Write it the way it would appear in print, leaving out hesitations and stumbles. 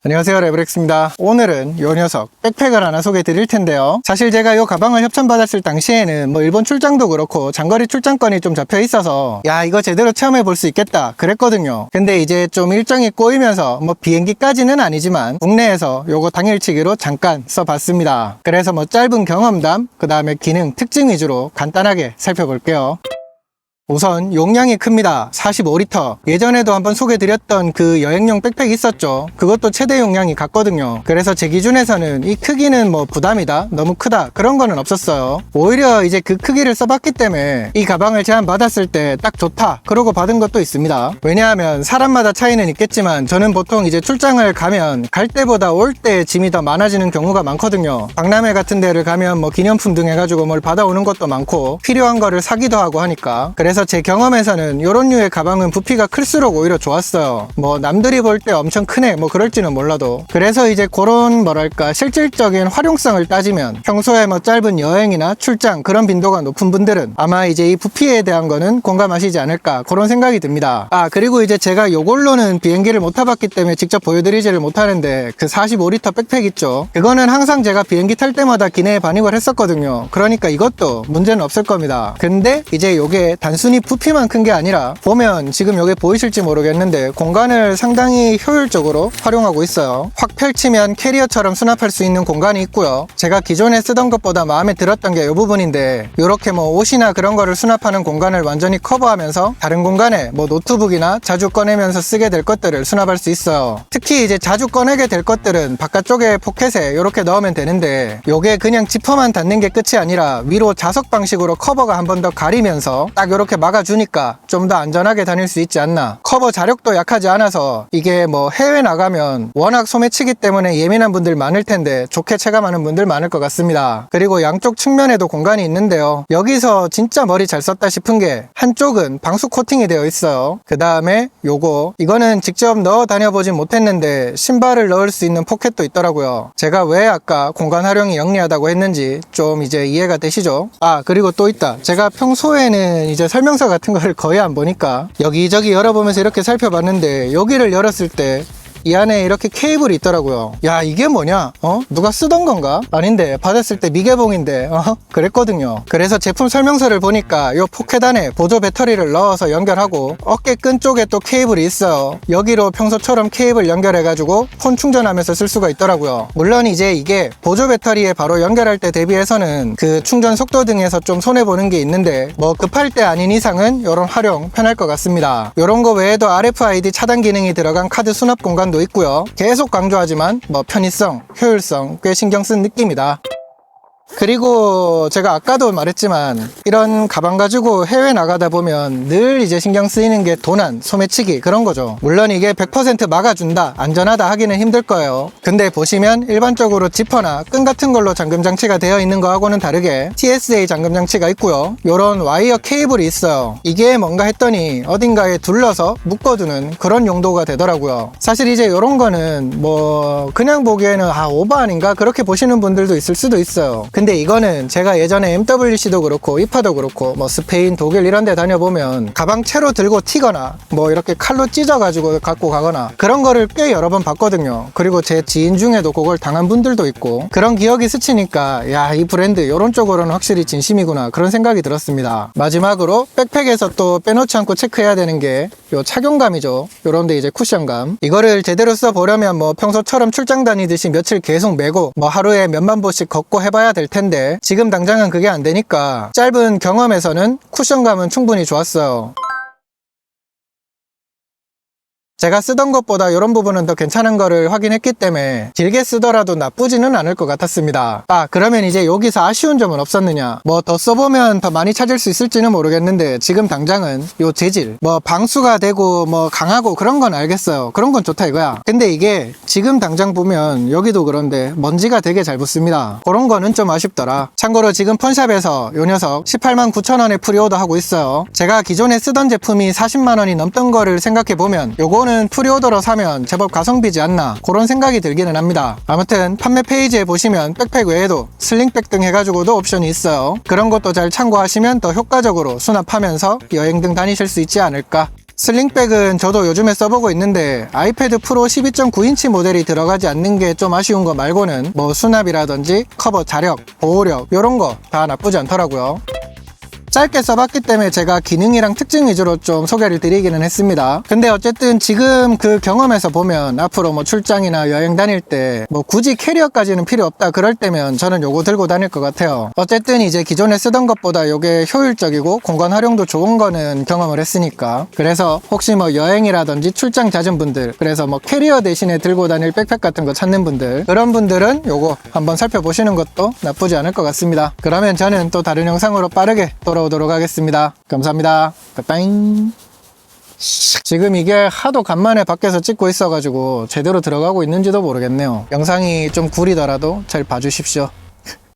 안녕하세요, 레브렉스입니다. 오늘은 요 녀석 백팩을 하나 소개해 드릴 텐데요. 사실 제가 요 가방을 협찬받았을 당시에는 일본 출장도 그렇고 장거리 출장권이 좀 잡혀 있어서 야, 이거 제대로 체험해 볼 수 있겠다 그랬거든요. 근데 이제 좀 일정이 꼬이면서 비행기까지는 아니지만 국내에서 요거 당일치기로 잠깐 써봤습니다. 그래서 짧은 경험담, 그 다음에 기능, 특징 위주로 간단하게 살펴볼게요. 우선 용량이 큽니다. 45리터. 예전에도 한번 소개드렸던 그 여행용 백팩 있었죠. 그것도 최대 용량이 같거든요. 그래서 제 기준에서는 이 크기는 부담이다, 너무 크다, 그런 거는 없었어요. 오히려 이제 그 크기를 써봤기 때문에 이 가방을 제안받았을 때 딱 좋다 그러고 받은 것도 있습니다. 왜냐하면 사람마다 차이는 있겠지만 저는 보통 이제 출장을 가면 갈 때보다 올 때 짐이 더 많아지는 경우가 많거든요. 박람회 같은 데를 가면 기념품 등 해가지고 뭘 받아오는 것도 많고 필요한 거를 사기도 하고 하니까. 그래서 제 경험에서는 이런 류의 가방은 부피가 클수록 오히려 좋았어요. 남들이 볼 때 엄청 크네 그럴지는 몰라도. 그래서 이제 그런 실질적인 활용성을 따지면 평소에 짧은 여행이나 출장 그런 빈도가 높은 분들은 아마 이제 이 부피에 대한 거는 공감하시지 않을까 그런 생각이 듭니다. 그리고 이제 제가 요걸로는 비행기를 못 타봤기 때문에 직접 보여드리지를 못하는데 그 45리터 백팩 있죠. 그거는 항상 제가 비행기 탈 때마다 기내에 반입을 했었거든요. 그러니까 이것도 문제는 없을 겁니다. 근데 이제 요게 단순히 부피만 큰 게 아니라 보면 지금 여기 보이실지 모르겠는데 공간을 상당히 효율적으로 활용하고 있어요. 확 펼치면 캐리어처럼 수납할 수 있는 공간이 있고요. 제가 기존에 쓰던 것보다 마음에 들었던 게 이 부분인데 이렇게 옷이나 그런 거를 수납하는 공간을 완전히 커버하면서 다른 공간에 노트북이나 자주 꺼내면서 쓰게 될 것들을 수납할 수 있어요. 특히 이제 자주 꺼내게 될 것들은 바깥쪽에 포켓에 이렇게 넣으면 되는데 요게 그냥 지퍼만 닫는 게 끝이 아니라 위로 자석 방식으로 커버가 한 번 더 가리면서 딱 이렇게 막아주니까 좀 더 안전하게 다닐 수 있지 않나. 커버 자력도 약하지 않아서 이게 해외 나가면 워낙 소매치기 때문에 예민한 분들 많을 텐데 좋게 체감하는 분들 많을 것 같습니다. 그리고 양쪽 측면에도 공간이 있는데요. 여기서 진짜 머리 잘 썼다 싶은 게 한쪽은 방수 코팅이 되어 있어요. 그 다음에 이거는 직접 넣어 다녀보진 못했는데 신발을 넣을 수 있는 포켓도 있더라고요. 제가 왜 아까 공간 활용이 영리하다고 했는지 좀 이제 이해가 되시죠? 그리고 또 있다. 제가 평소에는 이제 설명서 같은 걸 거의 안 보니까 여기저기 열어보면서 이렇게 살펴봤는데 여기를 열었을 때 이 안에 이렇게 케이블이 있더라고요. 야, 이게 뭐냐? 누가 쓰던 건가? 아닌데 받았을 때 미개봉인데 그랬거든요. 그래서 제품 설명서를 보니까 이 포켓 안에 보조 배터리를 넣어서 연결하고 어깨끈 쪽에 또 케이블이 있어요. 여기로 평소처럼 케이블 연결해가지고 폰 충전하면서 쓸 수가 있더라고요. 물론 이제 이게 보조 배터리에 바로 연결할 때 대비해서는 그 충전 속도 등에서 좀 손해보는 게 있는데 급할 때 아닌 이상은 이런 활용 편할 것 같습니다. 이런 거 외에도 RFID 차단 기능이 들어간 카드 수납 공간 도 있고요. 계속 강조하지만 편의성, 효율성 꽤 신경 쓴 느낌이다. 그리고 제가 아까도 말했지만 이런 가방 가지고 해외 나가다 보면 늘 이제 신경 쓰이는 게 도난, 소매치기 그런 거죠. 물론 이게 100% 막아준다, 안전하다 하기는 힘들 거예요. 근데 보시면 일반적으로 지퍼나 끈 같은 걸로 잠금 장치가 되어 있는 거하고는 다르게 TSA 잠금 장치가 있고요. 요런 와이어 케이블이 있어요. 이게 뭔가 했더니 어딘가에 둘러서 묶어두는 그런 용도가 되더라고요. 사실 이제 요런 거는 그냥 보기에는 오버 아닌가 그렇게 보시는 분들도 있을 수도 있어요. 근데 이거는 제가 예전에 MWC도 그렇고 이파도 그렇고 스페인, 독일 이런 데 다녀보면 가방 채로 들고 튀거나 이렇게 칼로 찢어가지고 갖고 가거나 그런 거를 꽤 여러 번 봤거든요. 그리고 제 지인 중에도 그걸 당한 분들도 있고 그런 기억이 스치니까 야, 이 브랜드 이런 쪽으로는 확실히 진심이구나 그런 생각이 들었습니다. 마지막으로 백팩에서 또 빼놓지 않고 체크해야 되는 게 요 착용감이죠. 요런데 이제 쿠션감. 이거를 제대로 써보려면 평소처럼 출장 다니듯이 며칠 계속 메고 하루에 몇만 보씩 걷고 해봐야 될 텐데 지금 당장은 그게 안 되니까 짧은 경험에서는 쿠션감은 충분히 좋았어요. 제가 쓰던 것보다 이런 부분은 더 괜찮은 거를 확인했기 때문에 길게 쓰더라도 나쁘지는 않을 것 같았습니다. 그러면 이제 여기서 아쉬운 점은 없었느냐? 더 써보면 더 많이 찾을 수 있을지는 모르겠는데 지금 당장은 요 재질 방수가 되고 강하고 그런 건 알겠어요. 그런 건 좋다 이거야. 근데 이게 지금 당장 보면 여기도 그런데 먼지가 되게 잘 붙습니다. 그런 거는 좀 아쉽더라. 참고로 지금 펀샵에서 요 녀석 189,000원에 프리오더 하고 있어요. 제가 기존에 쓰던 제품이 40만원이 넘던 거를 생각해보면 요거는 프리오더로 사면 제법 가성비지 않나 그런 생각이 들기는 합니다. 아무튼 판매 페이지에 보시면 백팩 외에도 슬링백 등 해가지고도 옵션이 있어요. 그런 것도 잘 참고하시면 더 효과적으로 수납하면서 여행 등 다니실 수 있지 않을까 슬링백은 저도 요즘에 써보고 있는데 아이패드 프로 12.9인치 모델이 들어가지 않는 게 좀 아쉬운 거 말고는 뭐 수납이라든지 커버 자력, 보호력 이런 거 다 나쁘지 않더라고요. 짧게 써봤기 때문에 제가 기능이랑 특징 위주로 좀 소개를 드리기는 했습니다. 근데 어쨌든 지금 그 경험에서 보면 앞으로 뭐 출장이나 여행 다닐 때 뭐 굳이 캐리어까지는 필요 없다 그럴 때면 저는 요거 들고 다닐 것 같아요. 어쨌든 이제 기존에 쓰던 것보다 요게 효율적이고 공간 활용도 좋은 거는 경험을 했으니까. 그래서 혹시 뭐 여행이라든지 출장 잦은 분들, 그래서 뭐 캐리어 대신에 들고 다닐 백팩 같은 거 찾는 분들, 그런 분들은 요거 한번 살펴보시는 것도 나쁘지 않을 것 같습니다. 그러면 저는 또 다른 영상으로 빠르게 돌아오도록 하겠습니다. 감사합니다. 빠잉. 지금 이게 하도 간만에 밖에서 찍고 있어가지고 제대로 들어가고 있는지도 모르겠네요. 영상이 좀 구리더라도 잘 봐주십시오.